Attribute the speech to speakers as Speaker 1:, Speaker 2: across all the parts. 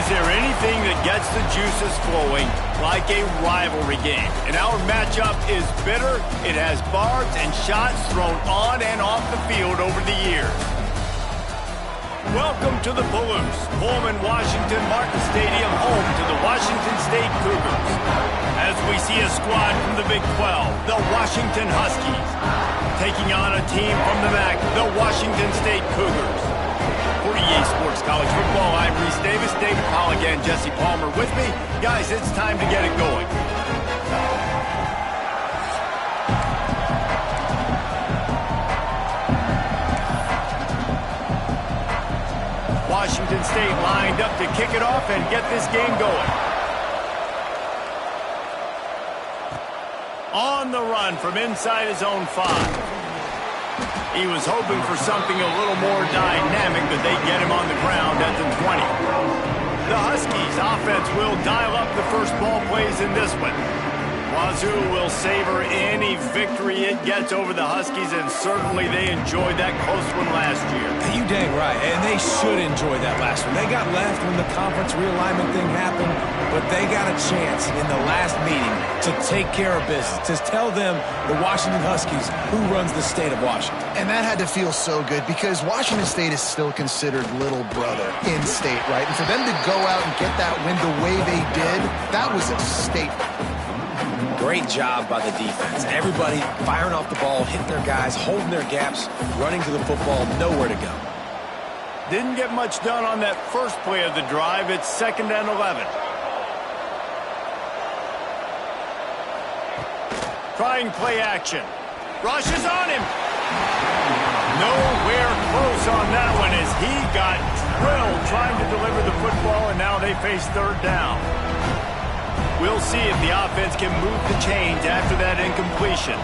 Speaker 1: Is there anything that gets the juices flowing like a rivalry game? And our matchup is bitter. It has barbs and shots thrown on and off the field over the years. Welcome to the Palouse, Pullman, Washington Martin Stadium, home to the Washington State Cougars. As we see a squad from the Big 12, the Washington Huskies, taking on a team from the MAC, the Washington State Cougars. For EA Sports College Football, I'm Reese Davis, David Pollack, and Jesse Palmer with me. Guys, it's time to get it going. Washington State lined up to kick it off and get this game going. On the run from inside his own 5. He was hoping for something a little more dynamic, but they get him on the ground at the 20. The Huskies offense will dial up the first ball plays in this one. Wazoo will savor any victory it gets over the Huskies, and certainly they enjoyed that close one last year.
Speaker 2: You dang right, and they should enjoy that last one. They got left when the conference realignment thing happened, but they got a chance in the last meeting to take care of business, to tell them, the Washington Huskies, who runs the state of Washington.
Speaker 3: And that had to feel so good because Washington State is still considered little brother in state, right? And for them to go out and get that win the way they did, that was a statement.
Speaker 2: Great job by the defense. Everybody firing off the ball, hitting their guys, holding their gaps, running to the football, nowhere to go.
Speaker 1: Didn't get much done on that first play of the drive. It's 2nd and 11. Trying play action. Rush is on him. Nowhere close on that one as he got drilled trying to deliver the football, and now they face 3rd down. We'll see if the offense can move the chains after that incompletion.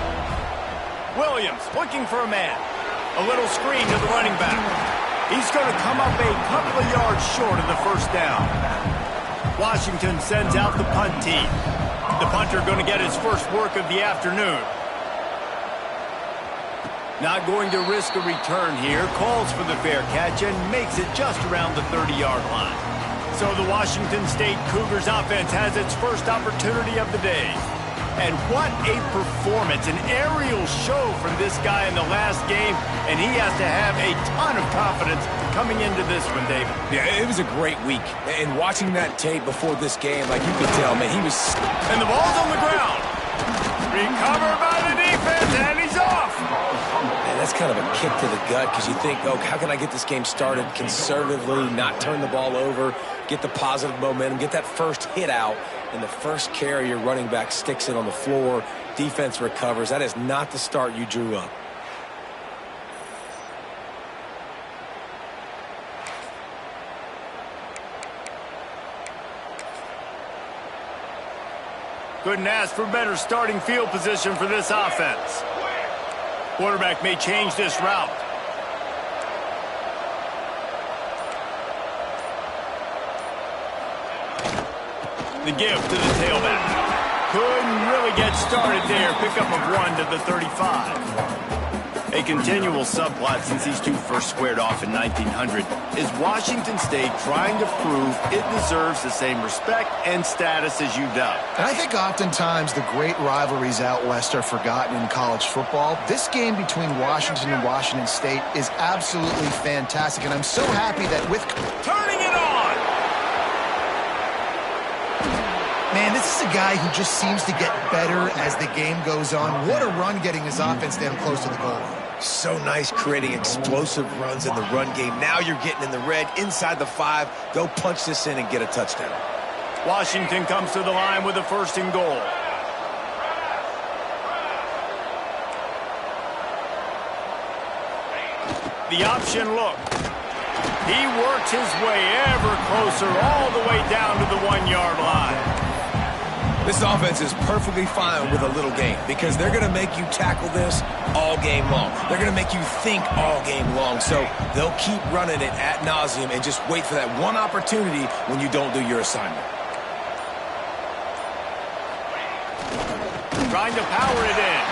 Speaker 1: Williams looking for a man. A little screen to the running back. He's going to come up a couple of yards short of the 1st down. Washington sends out the punt team. The punter going to get his first work of the afternoon. Not going to risk a return here. Calls for the fair catch and makes it just around the 30-yard line. So the Washington State Cougars offense has its first opportunity of the day. And what a performance, an aerial show from this guy in the last game, and he has to have a ton of confidence coming into this one, David.
Speaker 2: Yeah, it was a great week. And watching that tape before this game, like you could tell, man, he was...
Speaker 1: And the ball's on the ground. Recovered by the defense, and he's off.
Speaker 2: Man, that's kind of a kick to the gut because you think, oh, how can I get this game started conservatively, not turn the ball over, get the positive momentum, get that first hit out, and the first carry, your running back sticks it on the floor, defense recovers. That is not the start you drew up.
Speaker 1: Couldn't ask for better starting field position for this offense. Quarterback may change this route. The give to the tailback. Couldn't really get started there. Pickup of 1 to the 35. A continual subplot since these two first squared off in 1900 is Washington State trying to prove it deserves the same respect and status as UW.
Speaker 3: And I think oftentimes the great rivalries out west are forgotten in college football. This game between Washington and Washington State is absolutely fantastic, and I'm so happy that with...
Speaker 1: Turning it on!
Speaker 3: Man, this is a guy who just seems to get better as the game goes on. What a run getting his offense down close to the goal line.
Speaker 2: So nice creating explosive runs in the run game. Now you're getting in the red, inside the 5. Go punch this in and get a touchdown.
Speaker 1: Washington comes to the line with a 1st and goal. The option look. He works his way ever closer all the way down to the 1-yard line.
Speaker 2: This offense is perfectly fine with a little game because they're going to make you tackle this all game long. They're going to make you think all game long. So they'll keep running it ad nauseum and just wait for that one opportunity when you don't do your assignment.
Speaker 1: Trying to power it in.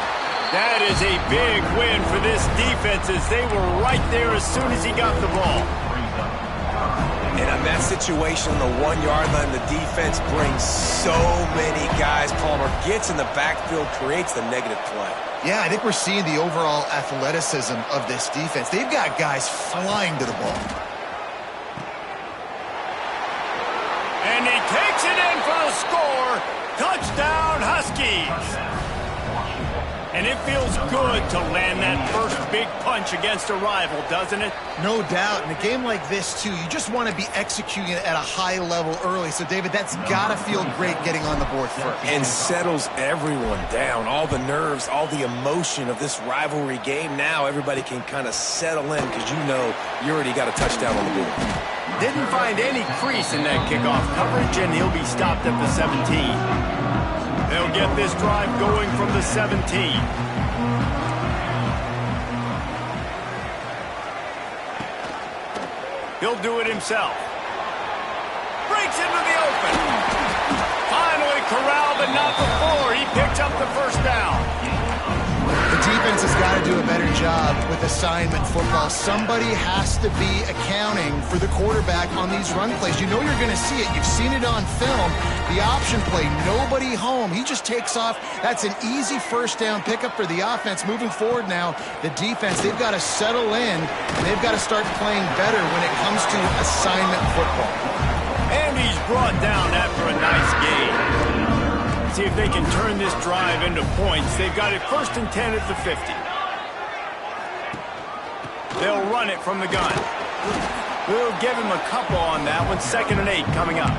Speaker 1: That is a big win for this defense as they were right there as soon as he got the ball.
Speaker 2: And In that situation on the 1-yard line, the defense brings so many guys. Palmer gets in the backfield, creates the negative play.
Speaker 3: Yeah, I think we're seeing the overall athleticism of this defense. They've got guys flying to the ball.
Speaker 1: And he takes it in for the score. Touchdown, Huskies. And it feels good to land that first big punch against a rival, doesn't it?
Speaker 3: No doubt. In a game like this, too, you just want to be executing it at a high level early. So, David, that's got to feel great getting on the board first.
Speaker 2: And settles everyone down. All the nerves, all the emotion of this rivalry game. Now everybody can kind of settle in because you know you already got a touchdown on the board.
Speaker 1: Didn't find any crease in that kickoff coverage, and he'll be stopped at the 17. They'll get this drive going from the 17. He'll do it himself. Breaks into the open. Finally corralled, but not before. He picks up the first down.
Speaker 3: The defense has got to do a better job with assignment football. Somebody has to be accounting for the quarterback on these run plays. You know you're going to see it. You've seen it on film. The option play, nobody home. He just takes off. That's an easy first down pickup for the offense. Moving forward now, the defense, they've got to settle in. They've got to start playing better when it comes to assignment football.
Speaker 1: And he's brought down after a nice game. See if they can turn this drive into points. They've got it 1st and 10 at the 50. They'll run it from the gun. We'll give him a couple on that one. 2nd and 8 coming up.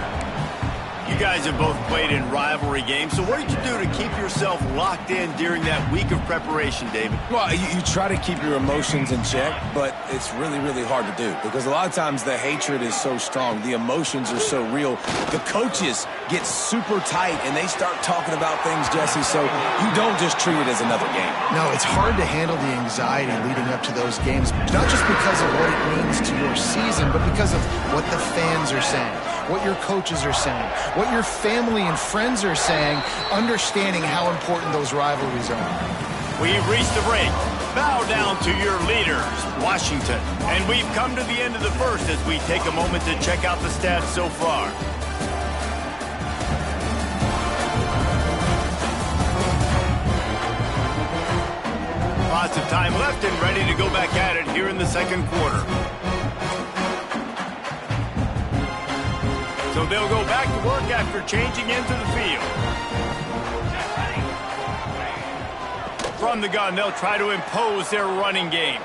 Speaker 1: You guys have both played in rivalry games, so what did you do to keep yourself locked in during that week of preparation, David?
Speaker 2: Well, you try to keep your emotions in check, but it's really, really hard to do because a lot of times the hatred is so strong. The emotions are so real. The coaches get super tight, and they start talking about things, Jesse, so you don't just treat it as another game.
Speaker 3: No, it's hard to handle the anxiety leading up to those games, not just because of what it means to your season, but because of what the fans are saying, what your coaches are saying, what your family and friends are saying, understanding how important those rivalries are.
Speaker 1: We've reached the break. Bow down to your leaders, Washington. And we've come to the end of the first as we take a moment to check out the stats so far. Lots of time left and ready to go back at it here in the second quarter. So they'll go back to work after changing into the field. From the gun, they'll try to impose their running game.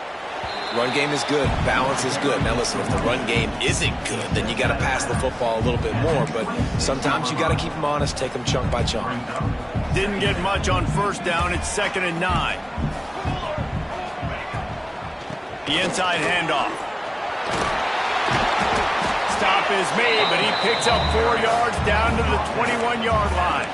Speaker 2: Run game is good. Balance is good. Now listen, if the run game isn't good, then you got to pass the football a little bit more. But sometimes you got to keep them honest, take them chunk by chunk.
Speaker 1: Didn't get much on 1st down. It's 2nd and 9. The inside handoff. Stop is made, but he picks up 4 yards down to the 21-yard line.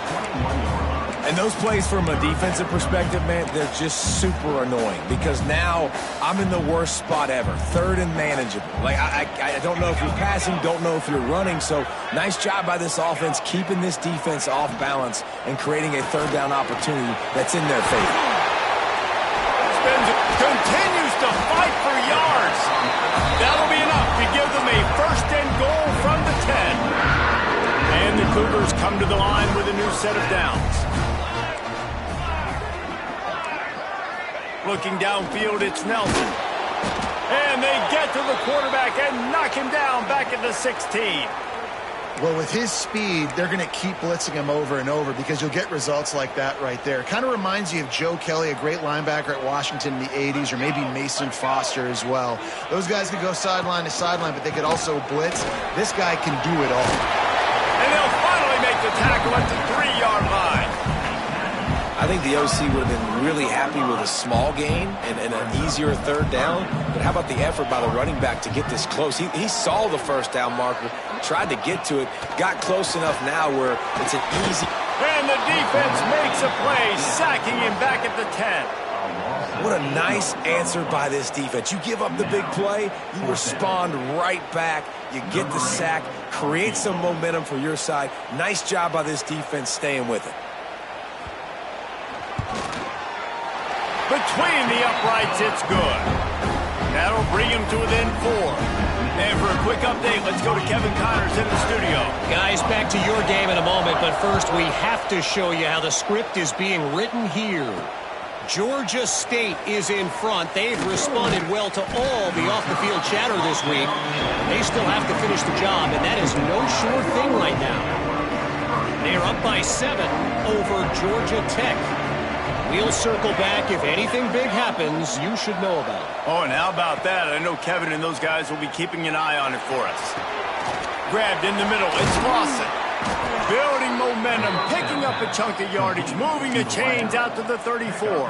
Speaker 2: And those plays from a defensive perspective, man, they're just super annoying because now I'm in the worst spot ever. 3rd and manageable. Like, I don't know if you're passing, don't know if you're running. So nice job by this offense keeping this defense off balance and creating a 3rd down opportunity that's in their favor.
Speaker 1: Continues to fight for yards. That'll be enough to give them a 1st and goal from the 10. And the Cougars come to the line with a new set of downs. Looking downfield, it's Nelson. And they get to the quarterback and knock him down back at the 16.
Speaker 3: Well, with his speed, they're going to keep blitzing him over and over because you'll get results like that right there. Kind of reminds you of Joe Kelly, a great linebacker at Washington in the 80s, or maybe Mason Foster as well. Those guys could go sideline to sideline, but they could also blitz. This guy can do it all.
Speaker 1: And they'll finally make the tackle at the 3-yard line.
Speaker 2: I think the OC would have been really happy with a small gain and an easier 3rd down. But how about the effort by the running back to get this close? He saw the 1st down marker, tried to get to it, got close enough now where it's an easy.
Speaker 1: And the defense makes a play, sacking him back at the 10.
Speaker 2: What a nice answer by this defense. You give up the big play, you respond right back, you get the sack, create some momentum for your side. Nice job by this defense staying with it.
Speaker 1: Between the uprights, it's good. That'll bring him to within 4. And for a quick update, let's go to Kevin Connors in the studio.
Speaker 4: Guys, back to your game in a moment, but first we have to show you how the script is being written here. Georgia State is in front. They've responded well to all the off-the-field chatter this week. They still have to finish the job, and that is no sure thing right now. They're up by 7 over Georgia Tech. We'll circle back. If anything big happens, you should know about it.
Speaker 1: Oh, and how about that? I know Kevin and those guys will be keeping an eye on it for us. Grabbed in the middle. It's Lawson. Building momentum, picking up a chunk of yardage, moving the chains out to the 34.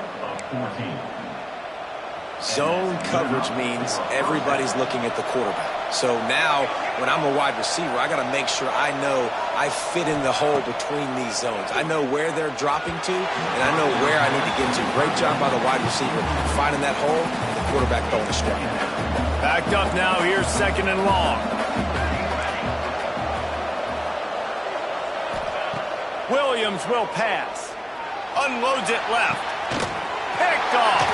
Speaker 2: Zone coverage means everybody's looking at the quarterback. So now, when I'm a wide receiver, I got to make sure I know I fit in the hole between these zones. I know where they're dropping to, and I know where I need to get to. Great job by the wide receiver finding that hole, and the quarterback throwing a strike.
Speaker 1: Backed up now, here's 2nd and long. Williams will pass. Unloads it left. Picked off.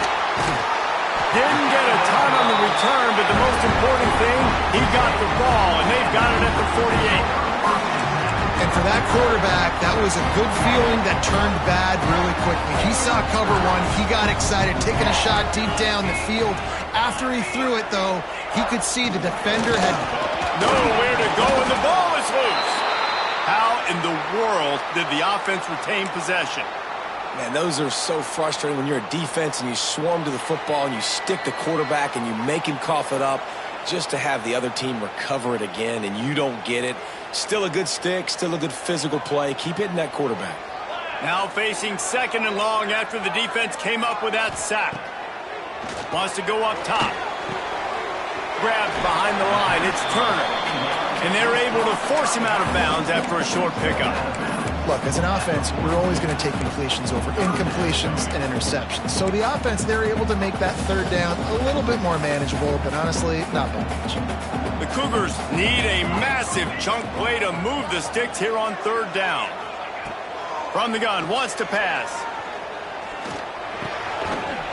Speaker 1: Didn't get a ton on the return, but the most important thing, he got the ball, and they've got it at the 48.
Speaker 3: And for that quarterback, that was a good feeling that turned bad really quickly. He saw cover 1. He got excited, taking a shot deep down the field. After he threw it, though, he could see the defender had
Speaker 1: nowhere to go, and the ball is loose. How in the world did the offense retain possession?
Speaker 2: Man, those are so frustrating when you're a defense and you swarm to the football and you stick the quarterback and you make him cough it up just to have the other team recover it again and you don't get it. Still a good stick, still a good physical play. Keep hitting that quarterback.
Speaker 1: Now facing 2nd and long after the defense came up with that sack. Wants to go up top. Grabs behind the line. It's Turner. And they're able to force him out of bounds after a short pickup.
Speaker 3: Look, as an offense, we're always going to take completions over incompletions and interceptions. So the offense, they're able to make that 3rd down a little bit more manageable, but honestly, not by much.
Speaker 1: The Cougars need a massive chunk play to move the sticks here on 3rd down. From the gun, wants to pass.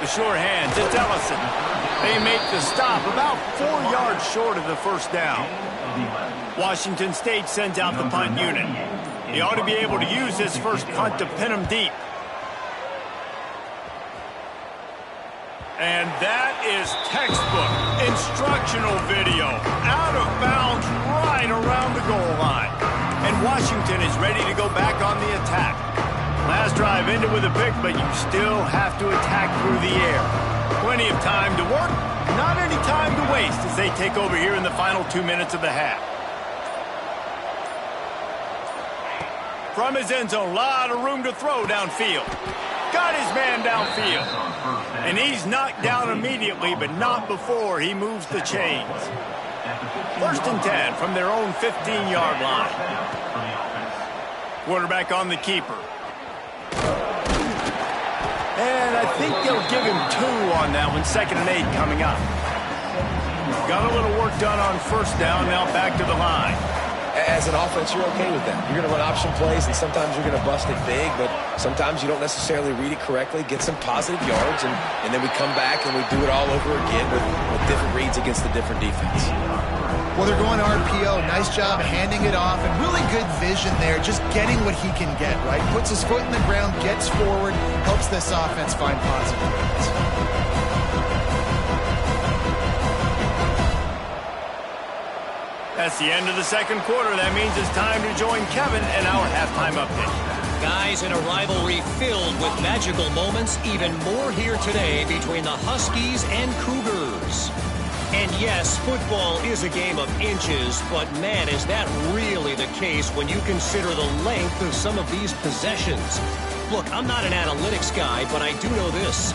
Speaker 1: The sure hands, it's Ellison. They make the stop about 4 yards short of the 1st down. Washington State sends out the punt unit. He ought to be able to use his first punt to pin him deep. And that is textbook instructional video. Out of bounds right around the goal line. And Washington is ready to go back on the attack. Last drive ended with a pick, but you still have to attack through the air. Plenty of time to work, not any time to waste as they take over here in the final 2 minutes of the half. From his end zone, a lot of room to throw downfield. Got his man downfield. And he's knocked down immediately, but not before he moves the chains. 1st and 10 from their own 15-yard line. Quarterback on the keeper. And I think they'll give him 2 on that one. 2nd and 8 coming up. Got a little work done on 1st down, now back to the line.
Speaker 2: As an offense, you're okay with that. You're going to run option plays, and sometimes you're going to bust it big, but sometimes you don't necessarily read it correctly, get some positive yards, and then we come back and we do it all over again with different reads against the different defense.
Speaker 3: Well, they're going RPO. Nice job handing it off, and really good vision there, just getting what he can get, right? Puts his foot in the ground, gets forward, helps this offense find positive reads.
Speaker 1: That's the end of the 2nd quarter. That means it's time to join Kevin in our halftime update.
Speaker 4: Guys, in a rivalry filled with magical moments, even more here today between the Huskies and Cougars. And yes, football is a game of inches, but man, is that really the case when you consider the length of some of these possessions. Look, I'm not an analytics guy, but I do know this.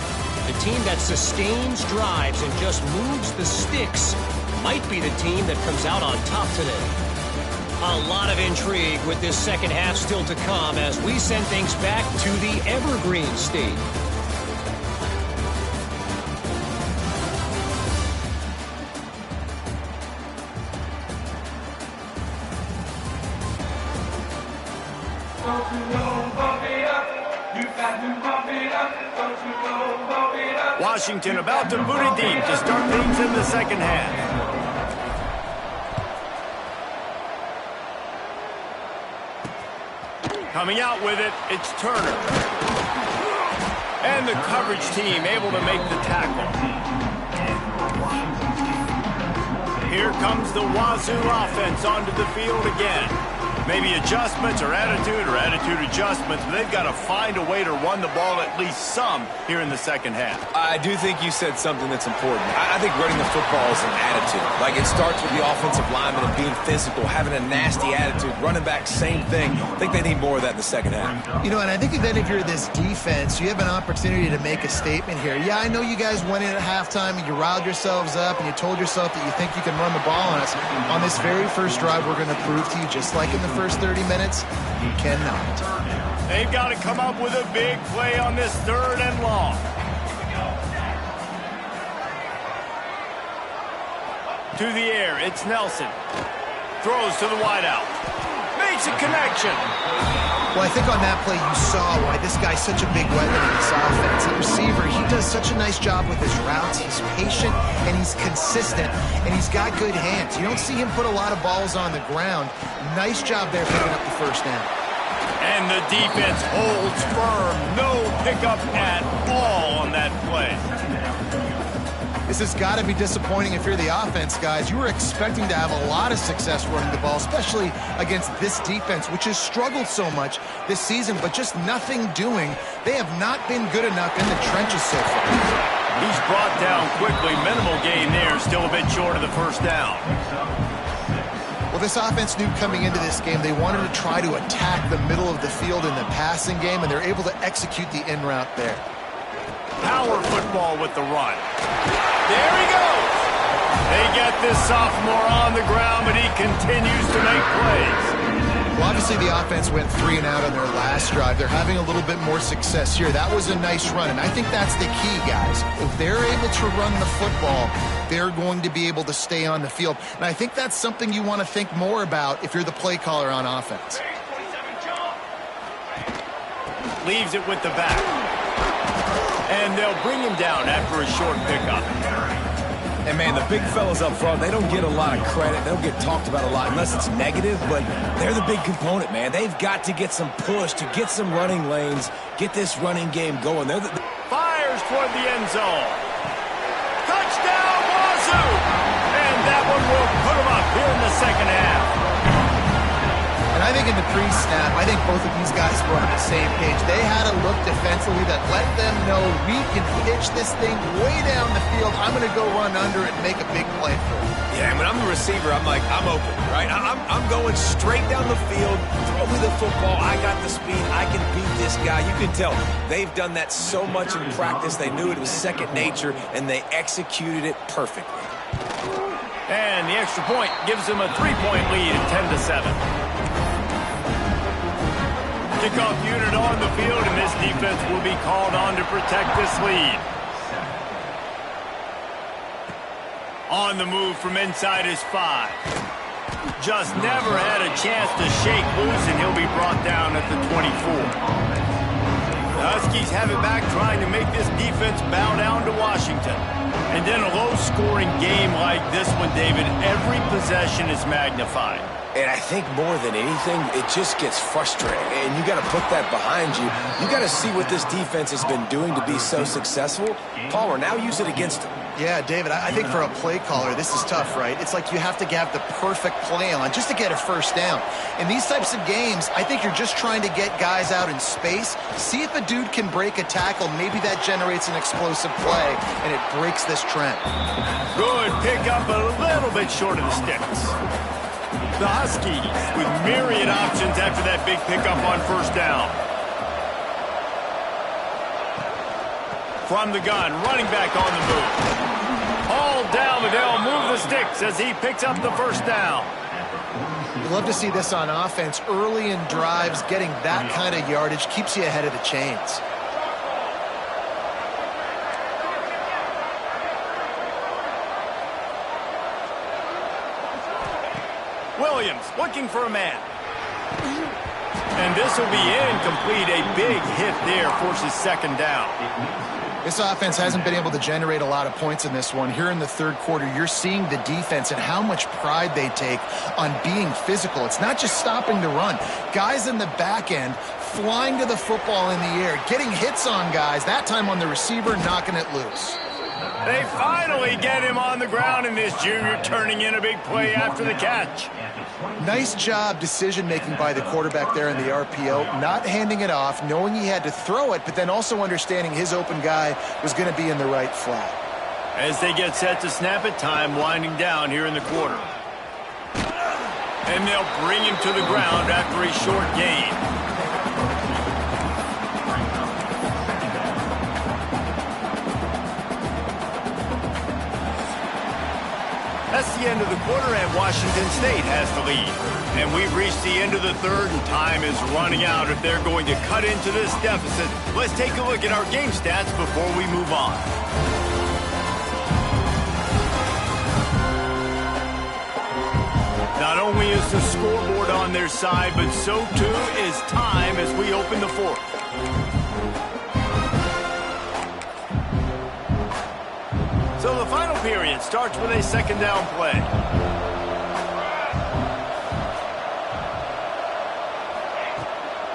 Speaker 4: The team that sustains drives and just moves the sticks might be the team that comes out on top today. A lot of intrigue with this 2nd half still to come as we send things back to the Evergreen State.
Speaker 1: Washington about to boot it deep to start things in the 2nd half. Coming out with it, it's Turner. And the coverage team able to make the tackle. Here comes the Wazoo offense onto the field again. Maybe adjustments or attitude adjustments, but they've got to find a way to run the ball at least some here in the second half.
Speaker 2: I do think you said something that's important. I think running the football is an attitude. Like, it starts with the offensive lineman and being physical, having a nasty attitude. Running back, same thing. I think they need more of that in the second half.
Speaker 3: You know, and I think that if you're this defense, you have an opportunity to make a statement here. Yeah, I know you guys went in at halftime and you riled yourselves up and you told yourself that you think you can run the ball on us. On this very first drive, we're going to prove to you, just like in the first 30 minutes, you cannot.
Speaker 1: They've got to come up with a big play on this 3rd and long. To the air, it's Nelson. Throws to the wideout. Makes a connection.
Speaker 3: Well, I think on that play you saw why this guy's such a big weapon in this offense. The receiver, he does such a nice job with his routes. He's patient, and he's consistent, and he's got good hands. You don't see him put a lot of balls on the ground. Nice job there picking up the first down.
Speaker 1: And the defense holds firm. No pickup at all on that play.
Speaker 3: This has got to be disappointing if you're the offense, guys. You were expecting to have a lot of success running the ball, especially against this defense, which has struggled so much this season, but just nothing doing. They have not been good enough in the trenches so far.
Speaker 1: He's brought down quickly. Minimal gain there. Still a bit short of the first down.
Speaker 3: Well, this offense knew coming into this game they wanted to try to attack the middle of the field in the passing game, and they're able to execute the in route there.
Speaker 1: Power football with the run. There he goes. They get this sophomore on the ground, but he continues to make plays.
Speaker 3: Well, obviously the offense went 3 and out on their last drive. They're having a little bit more success here. That was a nice run, and I think that's the key, guys. If they're able to run the football, they're going to be able to stay on the field. And I think that's something you want to think more about if you're the play caller on offense.
Speaker 1: Leaves it with the back. And they'll bring him down after a short pickup.
Speaker 2: And, man, the big fellas up front, they don't get a lot of credit. They don't get talked about a lot unless it's negative, but they're the big component, man. They've got to get some push to get some running lanes, get this running game going.
Speaker 1: Fires toward the end zone. Touchdown, Wazoo! And that one will put him up here in the second half.
Speaker 3: And I think in the pre-snap, I think both of these guys were on the same page. They had a look defensively that let them know we can pitch this thing way down the field. I'm going to go run under it and make a big play for it.
Speaker 2: Yeah, when I'm the receiver, I'm like, I'm open, right? I'm going straight down the field. Throw me the football. I got the speed. I can beat this guy. You can tell they've done that so much in practice. They knew it was second nature, and they executed it perfectly.
Speaker 1: And the extra point gives them a 3-point lead at 10-7. Kickoff unit on the field, and this defense will be called on to protect this lead. On the move from inside his 5. Just never had a chance to shake loose, and he'll be brought down at the 24. The Huskies have it back, trying to make this defense bow down to Washington. And in a low-scoring game like this one, David, every possession is magnified.
Speaker 2: And I think more than anything, it just gets frustrating. And you got to put that behind you. You got to see what this defense has been doing to be so successful. Palmer, now use it against them.
Speaker 3: Yeah, David, I think for a play caller, this is tough, right? It's like you have to have the perfect play on just to get a first down. In these types of games, I think you're just trying to get guys out in space, see if a dude can break a tackle. Maybe that generates an explosive play, and it breaks this trend.
Speaker 1: Good pickup, a little bit short of the sticks. The Huskies with myriad options after that big pickup on first down. From the gun, running back on the move. Hauled down, but they'll move the sticks as he picks up the first down.
Speaker 3: You love to see this on offense. Early in drives, getting that kind of yardage keeps you ahead of the chains.
Speaker 1: Williams looking for a man. And this will be incomplete. A big hit there forces second down.
Speaker 3: This offense hasn't been able to generate a lot of points in this one. Here in the third quarter, you're seeing the defense and how much pride they take on being physical. It's not just stopping the run. Guys in the back end flying to the football in the air, getting hits on guys, that time on the receiver, knocking it loose.
Speaker 1: They finally get him on the ground, and this junior turning in a big play after the catch.
Speaker 3: Nice job decision-making by the quarterback there in the RPO, not handing it off, knowing he had to throw it, but then also understanding his open guy was going to be in the right flat.
Speaker 1: As they get set to snap it, time winding down here in the quarter. And they'll bring him to the ground after a short gain. That's the end of the quarter, and Washington State has the lead. And we've reached the end of the third, and time is running out if they're going to cut into this deficit. Let's take a look at our game stats before we move on. Not only is the scoreboard on their side, but so too is time as we open the fourth. So the final period starts with a second down play.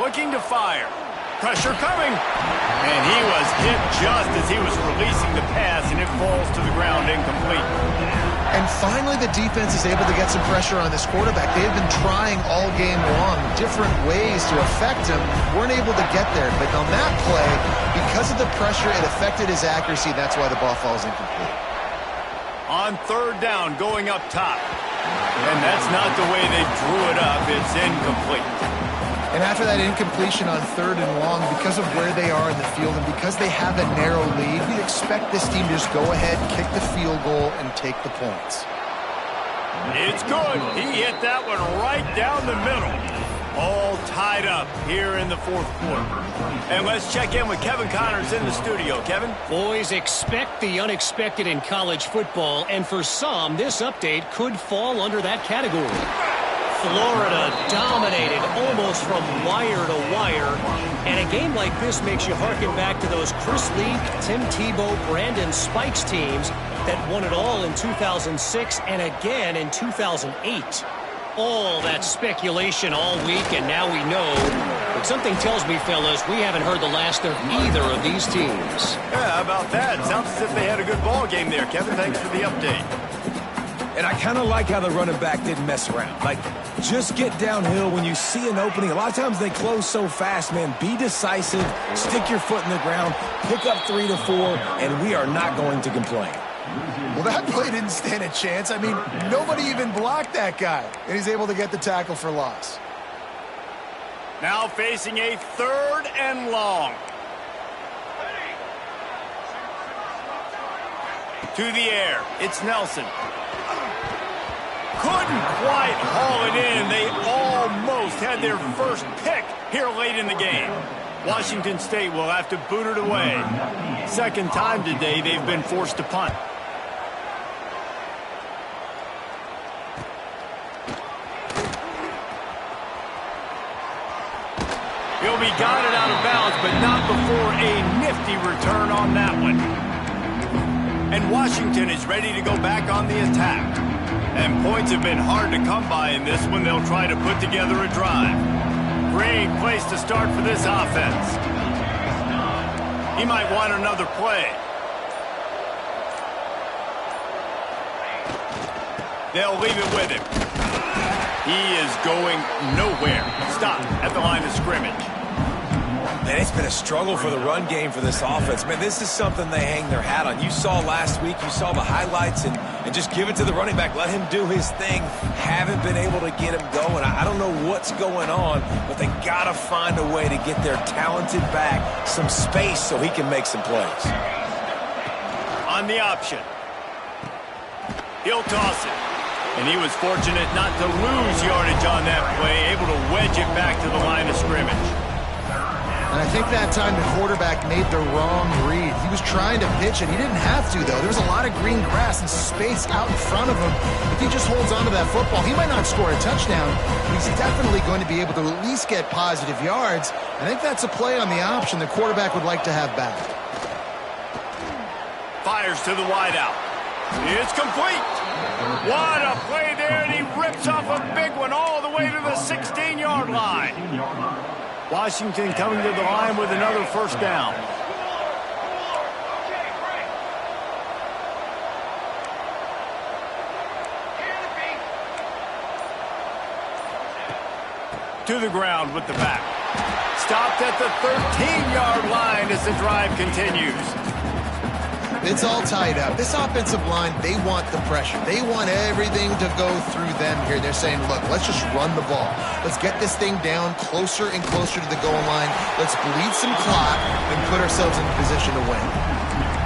Speaker 1: Looking to fire. Pressure coming. And he was hit just as he was releasing the pass, and it falls to the ground incomplete.
Speaker 3: And finally, the defense is able to get some pressure on this quarterback. They've been trying all game long different ways to affect him. Weren't able to get there. But on that play, because of the pressure, it affected his accuracy. That's why the ball falls incomplete.
Speaker 1: On third down, going up top. And that's not the way they drew it up. It's incomplete.
Speaker 3: And after that incompletion on third and long, because of where they are in the field and because they have a narrow lead, we'd expect this team to just go ahead, kick the field goal, and take the points.
Speaker 1: It's good. He hit that one right down the middle. All tied up here in the fourth quarter. And let's check in with Kevin Connors in the studio. Kevin?
Speaker 4: Boys, expect the unexpected in college football, and for some, this update could fall under that category. Florida dominated almost from wire to wire, and a game like this makes you harken back to those Chris Leak, Tim Tebow, Brandon Spikes teams that won it all in 2006 and again in 2008. All that speculation all week, and now we know. But something tells me, fellas, we haven't heard the last of either of these teams.
Speaker 1: Yeah, how about that? Sounds as if they had a good ball game there. Kevin, thanks for the update.
Speaker 2: And I kind of like how the running back didn't mess around. Like, just get downhill when you see an opening. A lot of times they close so fast, man. Be decisive, stick your foot in the ground, pick up 3 to 4, and we are not going to complain.
Speaker 3: Well, that play didn't stand a chance. I mean, nobody even blocked that guy, and he's able to get the tackle for loss.
Speaker 1: Now facing a third and long. To the air, it's Nelson. Couldn't quite haul it in. They almost had their first pick here late in the game. Washington State will have to boot it away. Second time today they've been forced to punt. He'll be guided out of bounds, but not before a nifty return on that one. And Washington is ready to go back on the attack. And points have been hard to come by in this one. They'll try to put together a drive. Great place to start for this offense. He might want another play. They'll leave it with him. He is going nowhere. Stop at the line of scrimmage.
Speaker 2: Man, it's been a struggle for the run game for this offense. Man, this is something they hang their hat on. You saw last week, you saw the highlights, and just give it to the running back. Let him do his thing. Haven't been able to get him going. I don't know what's going on, but they got to find a way to get their talented back some space so he can make some plays.
Speaker 1: On the option. He'll toss it. And he was fortunate not to lose yardage on that play, able to wedge it back to the line of scrimmage.
Speaker 3: And I think that time the quarterback made the wrong read. He was trying to pitch it. He didn't have to, though. There was a lot of green grass and space out in front of him. If he just holds on to that football, he might not score a touchdown, but he's definitely going to be able to at least get positive yards. I think that's a play on the option the quarterback would like to have back.
Speaker 1: Fires to the wideout. It's complete. What a play there, and he rips off a big one all the way to the 16-yard line. Washington coming to the line with another first down. To the ground with the back. Stopped at the 13-yard line as the drive continues.
Speaker 3: It's all tied up. This offensive line, they want the pressure. They want everything to go through them here. They're saying, look, let's just run the ball. Let's get this thing down closer and closer to the goal line. Let's bleed some clock and put ourselves in a position to win.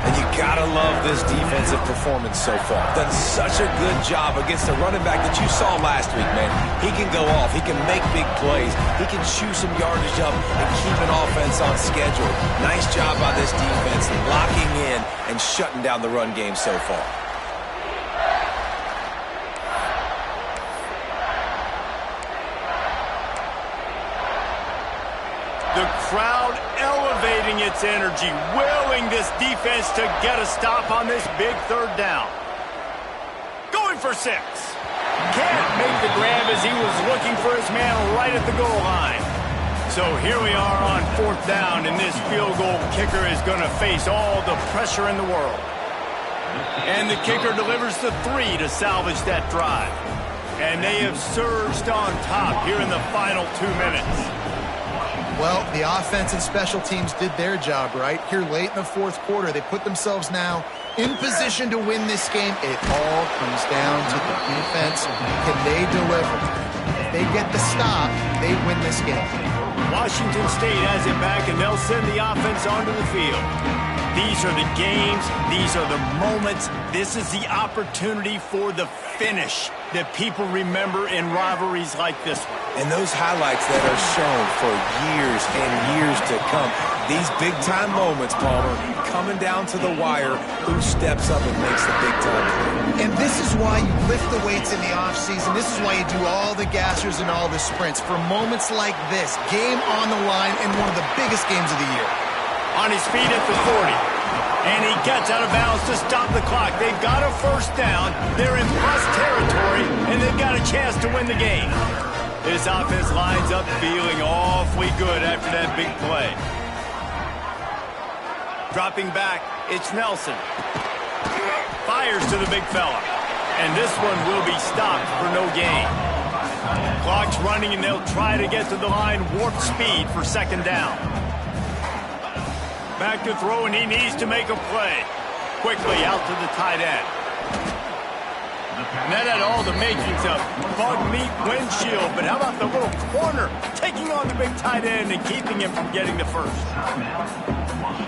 Speaker 2: And you gotta love this defensive performance so far. Done such a good job against the running back that you saw last week, man. He can go off. He can make big plays. He can chew some yardage up and keep an offense on schedule. Nice job by this defense locking in and shutting down the run game so far.
Speaker 1: The crowd elevating its energy, willing this defense to get a stop on this big third down. Going for 6. Can't make the grab as he was looking for his man right at the goal line. So here we are on 4th down, and this field goal kicker is going to face all the pressure in the world. And the kicker delivers the 3 to salvage that drive. And they have surged on top here in the final 2 minutes.
Speaker 3: Well, the offense and special teams did their job, right? Here late in the 4th quarter, they put themselves now in position to win this game. It all comes down to the defense. Can they deliver? If they get the stop, they win this game.
Speaker 1: Washington State has it back, and they'll send the offense onto the field. These are the games. These are the moments. This is the opportunity for the finish that people remember in rivalries like this one.
Speaker 2: And those highlights that are shown for years and years to come. These big-time moments, Palmer, coming down to the wire, who steps up and makes the big-time play.
Speaker 3: And this is why you lift the weights in the offseason. This is why you do all the gassers and all the sprints. For moments like this, game on the line in one of the biggest games of the year.
Speaker 1: On his feet at the 40. And he gets out of bounds to stop the clock. They've got a first down. They're in plus territory, and they've got a chance to win the game. This offense lines up feeling awfully good after that big play. Dropping back, it's Nelson. Fires to the big fella. And this one will be stopped for no gain. Clock's running, and they'll try to get to the line warp speed for 2nd down. Back to throw, and he needs to make a play. Quickly out to the tight end. And that had all the makings of bug meat windshield, but how about the little corner taking on the big tight end and keeping him from getting the first?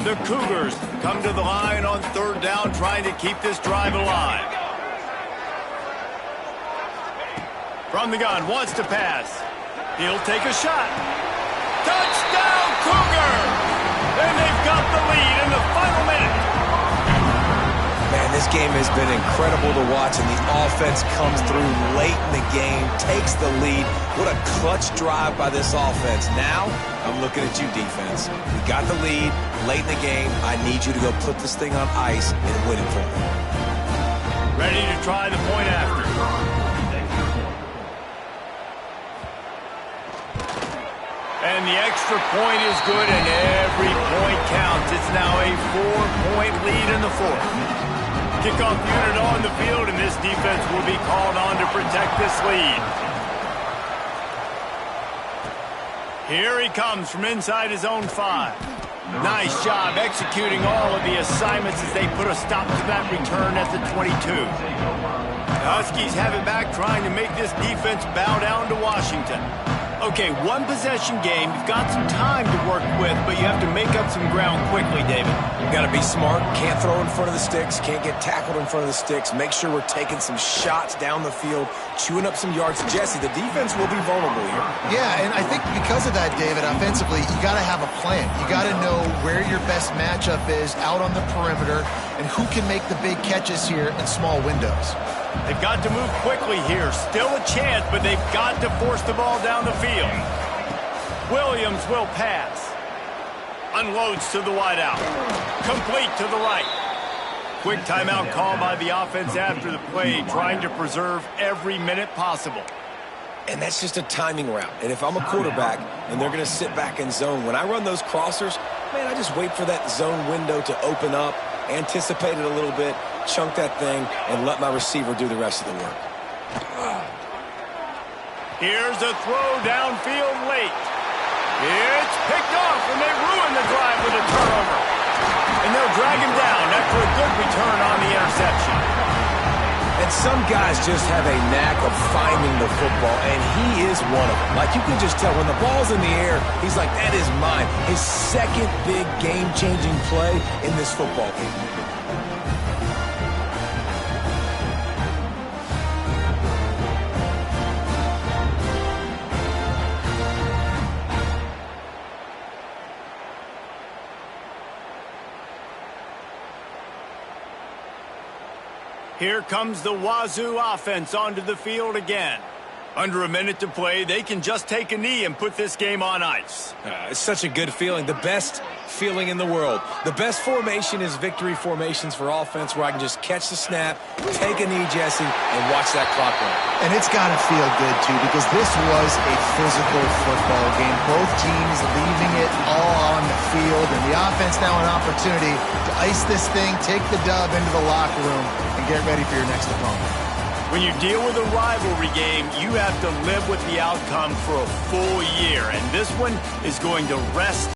Speaker 1: The Cougars come to the line on 3rd down, trying to keep this drive alive. From the gun, wants to pass. He'll take a shot. Touchdown, Cougars! And they've got the lead in the final minute.
Speaker 2: Man, this game has been incredible to watch, and the offense comes through late in the game, takes the lead. What a clutch drive by this offense. Now, I'm looking at you, defense. We got the lead late in the game. I need you to go put this thing on ice and win it for me.
Speaker 1: Ready to try the point after. And the extra point is good, and every point counts. It's now a 4-point lead in the 4th. Kickoff unit on the field, and this defense will be called on to protect this lead. Here he comes from inside his own 5. Nice job executing all of the assignments as they put a stop to that return at the 22. The Huskies have it back, trying to make this defense bow down to Washington. Okay, 1-possession game. You've got some time to work with, but you have to make up some ground quickly, David.
Speaker 2: You've got to be smart. Can't throw in front of the sticks. Can't get tackled in front of the sticks. Make sure we're taking some shots down the field, chewing up some yards. Jesse, the defense will be vulnerable here.
Speaker 3: Yeah, and I think because of that, David, offensively, you got to have a plan. You got to know where your best matchup is out on the perimeter and who can make the big catches here in small windows.
Speaker 1: They've got to move quickly here. Still a chance, but they've got to force the ball down the field. Williams will pass. Unloads to the wideout. Complete to the right. Quick timeout call by the offense after the play, trying to preserve every minute possible.
Speaker 2: And that's just a timing route. And if I'm a quarterback and they're going to sit back in zone, when I run those crossers, man, I just wait for that zone window to open up, anticipate it a little bit, chunk that thing, and let my receiver do the rest of the work.
Speaker 1: Here's a throw downfield late. It's picked off, and they ruin the drive with a turnover. And they'll drag him down after a good return on the interception.
Speaker 2: And some guys just have a knack of finding the football, and he is one of them. Like, you can just tell when the ball's in the air, he's like, that is mine. His second big game-changing play in this football game.
Speaker 1: Here comes the Wazoo offense onto the field again. Under a minute to play, they can just take a knee and put this game on ice.
Speaker 2: It's such a good feeling, the best feeling in the world. The best formation is victory formations for offense, where I can just catch the snap, take a knee, Jesse, and watch that clock run.
Speaker 3: And it's got to feel good, too, because this was a physical football game. Both teams leaving it all on the field, and the offense now an opportunity to ice this thing, take the dub into the locker room, and get ready for your next opponent.
Speaker 1: When you deal with a rivalry game, you have to live with the outcome for a full year, and this one is going to rest